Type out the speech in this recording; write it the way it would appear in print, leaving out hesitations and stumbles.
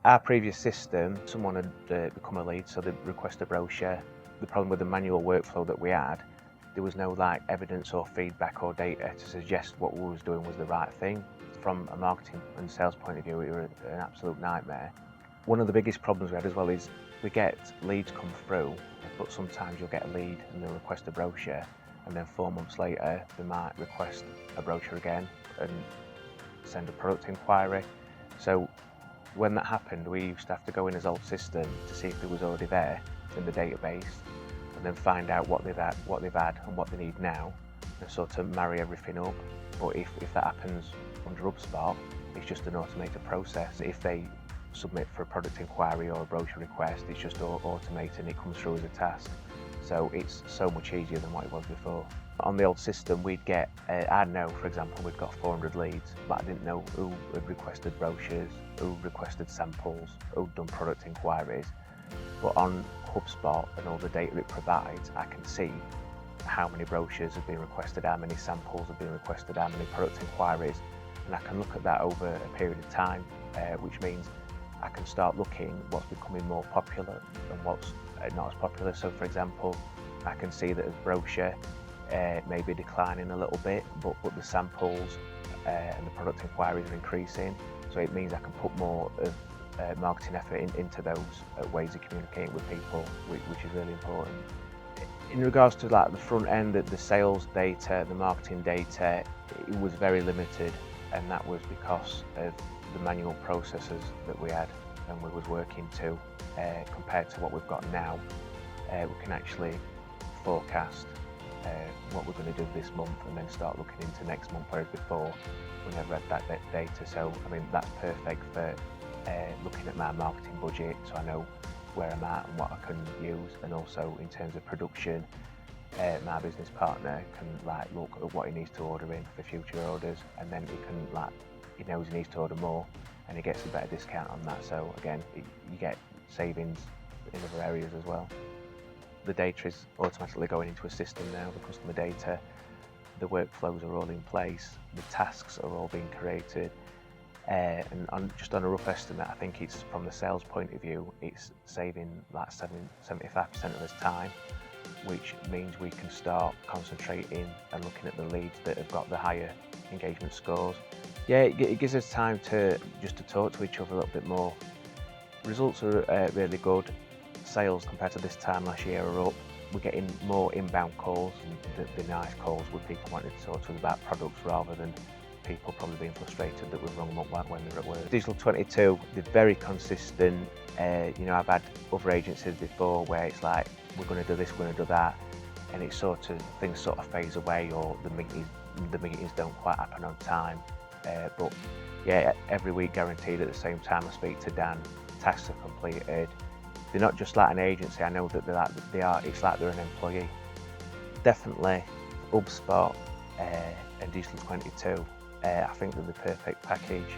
Our previous system, someone had become a lead, so they'd request a brochure. The problem with the manual workflow that we had, there was no like evidence or feedback or data to suggest what we was doing was the right thing. From a marketing and sales point of view, it was an absolute nightmare. One of the biggest problems we had as well is we get leads come through, but sometimes you'll get a lead and they'll request a brochure, and then 4 months later they might request a brochure again and send a product inquiry. So when that happened, we used to have to go in his old system to see if it was already there in the database, and then find out what they've had and what they need now, and sort of marry everything up. But if that happens under HubSpot, it's just an automated process. If they submit for a product inquiry or a brochure request, it's just automated and it comes through as a task. So it's so much easier than what it was before. On the old system, we'd get, I know, for example, we'd got 400 leads, but I didn't know who had requested brochures, who requested samples, who'd done product inquiries. But on HubSpot and all the data it provides, I can see how many brochures have been requested, how many samples have been requested, how many product inquiries, and I can look at that over a period of time, which means I can start looking what's becoming more popular and what's not as popular. So for example, I can see that as brochure may be declining a little bit, but the samples and the product inquiries are increasing. So it means I can put more of marketing effort into those ways of communicating with people, which is really important. In regards to like the front end, the sales data, the marketing data, it was very limited, and that was because of the manual processes that we had and we was working to, compared to what we've got now. We can actually forecast what we're going to do this month and then start looking into next month, whereas before we never had that data. So I mean, that's perfect for looking at my marketing budget, so I know where I'm at and what I can use, and also in terms of production, my business partner can like look at what he needs to order in for future orders, and then he can like, he knows he needs to order more and he gets a better discount on that. So again, you get savings in other areas as well. The data is automatically going into a system now, the customer data, the workflows are all in place, the tasks are all being created, and just on a rough estimate, I think it's from the sales point of view, it's saving like 75% of his time, which means we can start concentrating and looking at the leads that have got the higher engagement scores. Yeah, it gives us time to talk to each other a little bit more. Results are really good. Sales compared to this time last year are up. We're getting more inbound calls, and the nice calls with people wanting to talk to us about products rather than people probably being frustrated that we've rung them up when they're at work. Digital 22, they're very consistent. I've had other agencies before where it's like, we're going to do this, we're going to do that, and it's sort of, things sort of phase away, or the meetings don't quite happen on time. But yeah, every week guaranteed at the same time I speak to Dan, tasks are completed. They're not just like an agency, I know that it's like they're an employee. Definitely HubSpot and Digital 22, I think they're the perfect package.